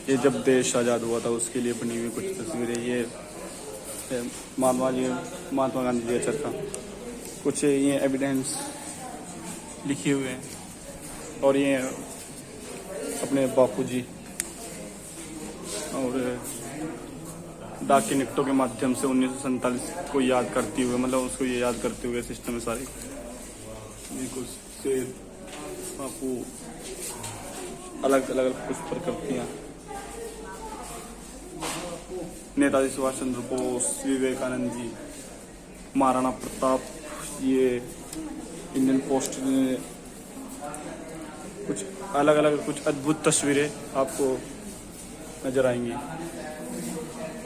ये जब देश आज़ाद हुआ था उसके लिए बनी हुई कुछ तस्वीरें। ये महात्मा गांधी जी का चरखा, कुछ ये एविडेंस लिखे हुए हैं। और ये अपने बापूजी और डाक के निकटों के माध्यम से 1947 को याद करते हुए, मतलब उसको ये याद करते हुए सिस्टम में सारे ये कुछ शेर बापू अलग अलग कुछ प्रकृतियाँ, नेताजी सुभाष चंद्र बोस, विवेकानंद जी, महाराणा प्रताप, ये इंडियन पोस्ट, कुछ अलग अलग कुछ अद्भुत तस्वीरें आपको नजर आएंगी।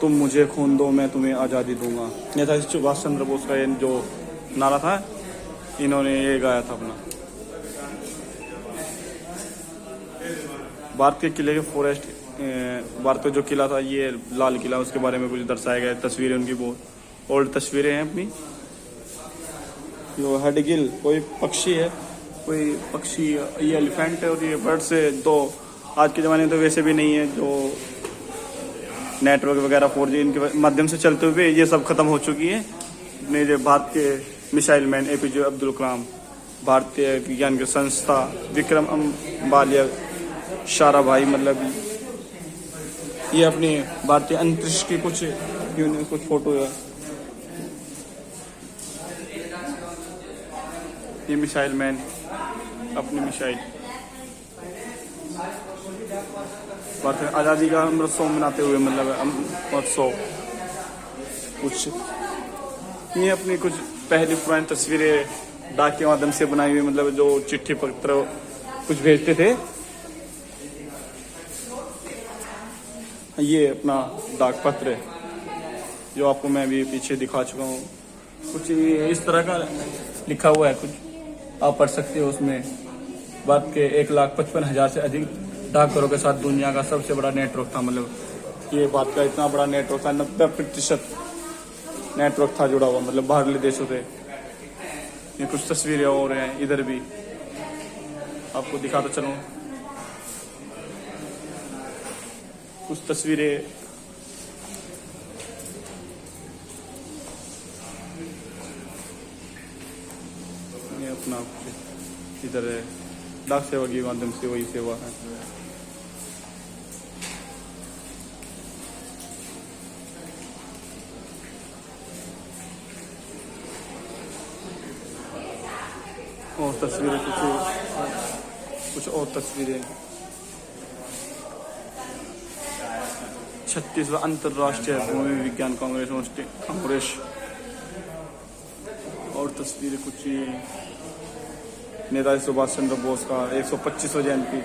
तुम मुझे खून दो मैं तुम्हें आज़ादी दूंगा, नेताजी सुभाष चंद्र बोस का ये जो नारा था, इन्होंने ये गाया था अपना। भारत के किले के फॉरेस्ट, भारत का जो किला था ये लाल किला, उसके बारे में कुछ दर्शाया गया है। तस्वीरें उनकी बहुत ओल्ड तस्वीरें हैं अपनी। जो हेडगिल कोई पक्षी है, कोई पक्षी, ये एलिफेंट है और ये बर्ड से दो आज के ज़माने में तो वैसे भी नहीं है, जो नेटवर्क वगैरह 4G इनके माध्यम से चलते हुए ये सब खत्म हो चुकी है। अपने जो भारत के missile man APJ Abdul Kalam, भारतीय विज्ञान की संस्था विक्रम बालिया साराभाई, मतलब ये अपनी भारतीय अंतरिक्ष की कुछ फोटो है। ये मिसाइल मैन अपनी मिसाइल, भारत आज़ादी का अमृतसर मनाते हुए, मतलब महोत्सव। कुछ ये अपनी कुछ पहली पुरानी तस्वीरें डाक के माध्यम से बनाई हुई, मतलब जो चिट्ठी पत्र कुछ भेजते थे, ये अपना डाक पत्र है जो आपको मैं भी पीछे दिखा चुका हूँ। कुछ इस तरह का लिखा हुआ है, कुछ आप पढ़ सकते हो। उसमें भारत के 1,55,000 से अधिक डाकघरों के साथ दुनिया का सबसे बड़ा नेटवर्क था। मतलब ये बात का इतना बड़ा नेटवर्क था, 90% नेटवर्क था जुड़ा हुआ, मतलब बाहरले देशों से। ये कुछ तस्वीरें और हैं, इधर भी आपको दिखाता चलूँ कुछ तस्वीरें। ये अपना इधर है, डाक सेवा के माध्यम से वही सेवा है। और तस्वीरें कुछ और तस्वीरें। 36वां अंतर्राष्ट्रीय भूमि विज्ञान कांग्रेस और तस्वीरें कुछ नेताजी सुभाष चंद्र बोस का 125वां जयंती,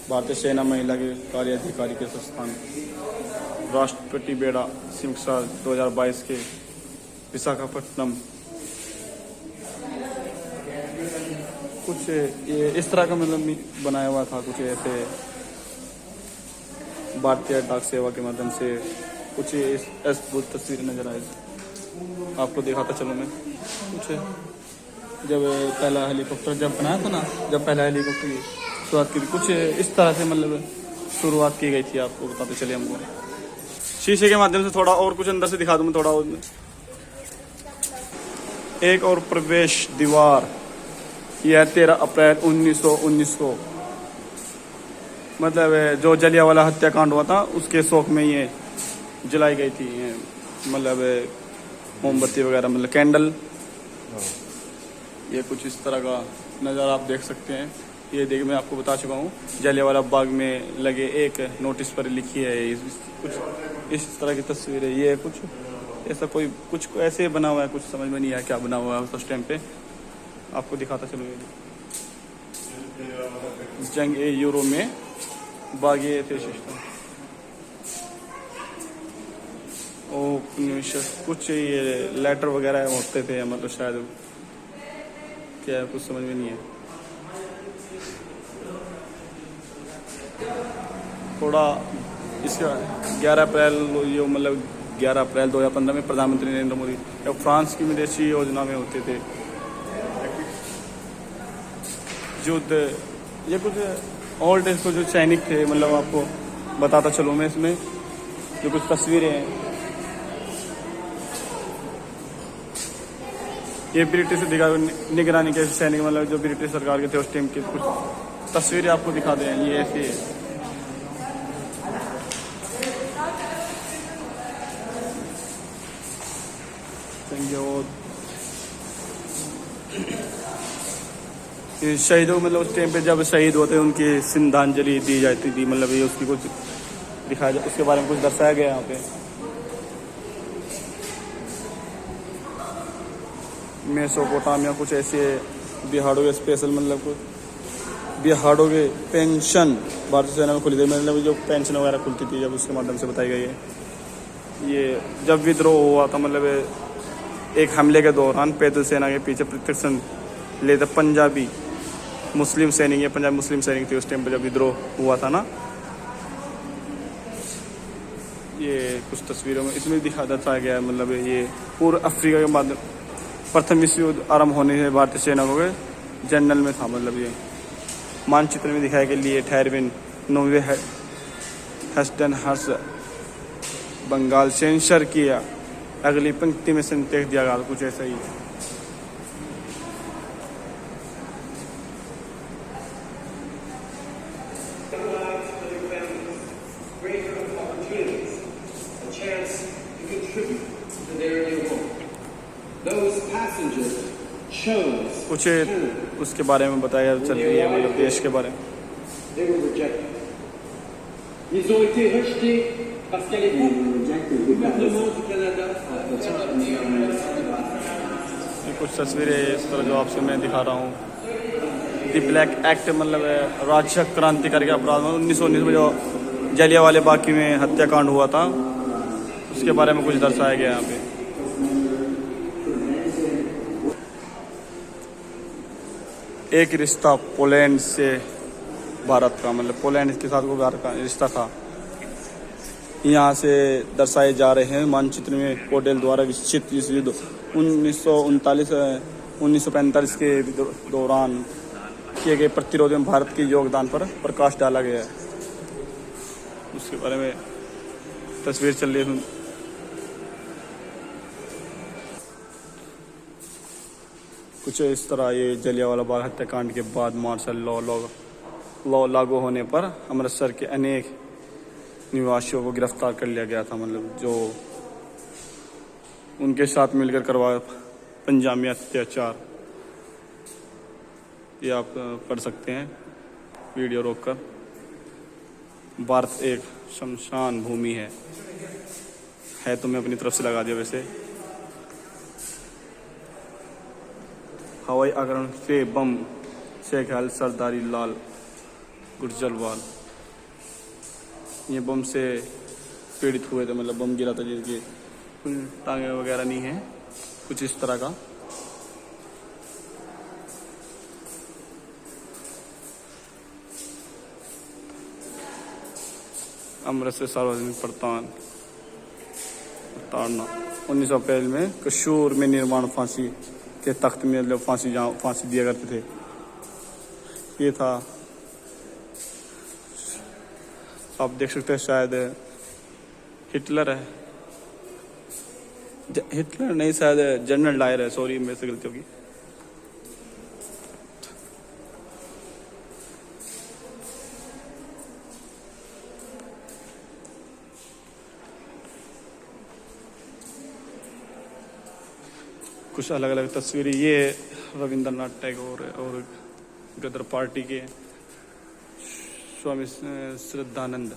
भारतीय सेना महिला के कार्य अधिकारी के संस्थान, राष्ट्रपति बेड़ा समीक्षा 2022 के विशाखापट्टनम। कुछ ये इस तरह का मतलब बनाया हुआ था, कुछ ऐसे भारतीय डाक सेवा के माध्यम से कुछ इस अद्भुत तस्वीरें नजर आई। आपको दिखाता चलूँ मैं। कुछ जब पहला हेलीकॉप्टर जब बनाया था ना, जब पहला हेलीकॉप्टर की शुरुआत की, कुछ इस तरह से मतलब शुरुआत की गई थी। आपको बताते चले हमको शीशे के माध्यम से थोड़ा और कुछ अंदर से दिखा दूँ मैं थोड़ा और। एक और प्रवेश द्वार, यह 13 अप्रैल 1919 को, मतलब जो जलियांवाला हत्याकांड हुआ था उसके शौक में ये जलाई गई थी, मतलब मोमबत्ती वगैरह, मतलब कैंडल। ये कुछ इस तरह का नज़ारा आप देख सकते हैं। ये देख मैं आपको बता चुका हूँ, जलियांवाला बाग में लगे एक नोटिस पर लिखी है कुछ इस तरह की तस्वीर है। ये कुछ ऐसा कोई कुछ ऐसे बना हुआ है, कुछ समझ में नहीं आया क्या बना हुआ है उस टाइम पे। आपको दिखाता चलो। जंग ए यूरो में बागी थे सिस्टम कुछ ये लेटर वगैरह होते थे, मतलब शायद क्या कुछ समझ में नहीं है। थोड़ा इसका 11 अप्रैल ये मतलब 11 अप्रैल 2015 में प्रधानमंत्री नरेंद्र मोदी फ्रांस की विदेशी योजना में होते थे। युद्ध ये कुछ ओल्ड एज को जो सैनिक थे, मतलब आपको बताता चलूँ मैं इसमें जो कुछ तस्वीरें हैं। ये ब्रिटिश निगरानी के सैनिक, मतलब जो ब्रिटिश सरकार के थे उस टाइम की कुछ तस्वीरें आपको दिखा दें। ये ऐसी है। ये शहीदों, मतलब उस टाइम पे जब शहीद होते हैं उनकी श्रद्धांजलि दी जाती थी, मतलब ये उसकी कुछ दिखाया जाए, उसके बारे में कुछ दर्शाया गया यहाँ पे। मेसोपोटामिया कुछ ऐसे बिहाड़ों के स्पेशल, मतलब कुछ बिहाड़ों के पेंशन भारतीय सेना में खुली थी, मतलब जो पेंशन वगैरह खुलती थी जब, उसके माध्यम से बताई गई है। ये जब विद्रोह हुआ था, मतलब एक हमले के दौरान पैदल सेना के पीछे प्रत्यक्ष लेते पंजाबी मुस्लिम सैनिक, ये पंजाबी मुस्लिम सैनिक थे उस टाइम पर जब विद्रोह हुआ था ना। ये कुछ तस्वीरों में इसमें दर्शाया गया है, मतलब ये पूर्व अफ्रीका के बाद प्रथम विश्व युद्ध आरंभ होने से भारतीय सेना को जनरल में था, मतलब ये मानचित्र में दिखाया के लिए ठहरविन नोवे हेस्टन हर्ष बंगाल सेंसर किया। अगली पंक्ति में संकेत दिया गया, कुछ ऐसा ही। कुछ उसके बारे में बताया चल रही है, मतलब देश के बारे में। कुछ तस्वीरें इस तरह जो आपसे मैं दिखा रहा हूँ। द ब्लैक एक्ट, मतलब राजस्व क्रांतिकारी के अपराध में 1919 में जो जलियांवाला बाग में हत्याकांड हुआ था, उसके बारे में कुछ दर्शाया गया यहाँ पे। एक रिश्ता पोलैंड से भारत का, मतलब पोलैंड के साथ को भारत का रिश्ता था, यहाँ से दर्शाए जा रहे हैं मानचित्र में। कोडेल द्वारा विकसित इस युद्ध 1945 के दौरान किए गए प्रतिरोध में भारत के योगदान पर प्रकाश डाला गया है। उसके बारे में तस्वीर चल रही है। कुछ इस तरह ये जलियांवाला बाग हत्याकांड के बाद मार्शल लॉ लागू होने पर अमृतसर के अनेक निवासियों को गिरफ्तार कर लिया गया था, मतलब जो उनके साथ मिलकर करवाया पंजाबी अत्याचार। ये आप पढ़ सकते हैं वीडियो रोककर। भारत एक शमशान भूमि है तो मैं अपनी तरफ से लगा दिया। वैसे हवाई आक्रमण से बम से घायल सरदारी लाल गुर्जरवाल, ये बम से पीड़ित हुए थे, मतलब बम गिरा था जिनकी टांगे वगैरह नहीं है, कुछ इस तरह का। अमृतसर सार्वजनिक प्रताड़ना 19 अप्रैल में कसूर में निर्माण फांसी के तख्त में, मतलब फांसी दिया करते थे। ये था, आप देख सकते हैं, शायद हिटलर है, हिटलर नहीं, शायद जनरल डायर है, सॉरी मेरे से गलती होगी। कुछ अलग अलग तस्वीरें। ये रविंद्रनाथ टैगोर और गदर पार्टी के स्वामी श्रद्धानंद।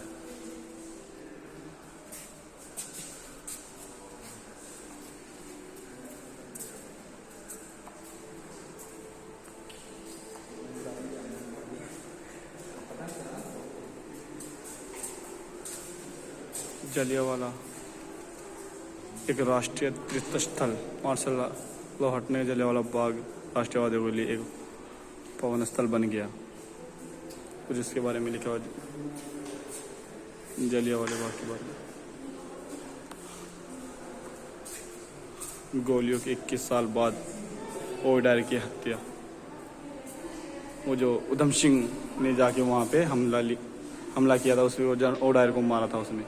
जलियांवाला एक राष्ट्रीय तीर्थस्थल, मार्शल लॉ हटने जलियांवाला बाग राष्ट्रवादियों के लिए एक पवन स्थल बन गया। कुछ इसके बारे में लिखा हुआ जलियांवाला बाग के बारे में। गोलियों के 21 साल बाद ओडायर की हत्या। वो जो उधम सिंह ने जाके वहाँ पे हमला किया था, उसमें ओडायर को मारा था उसने।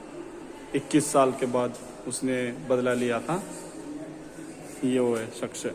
21 साल के बाद उसने बदला लिया था। ये वो है शख्स।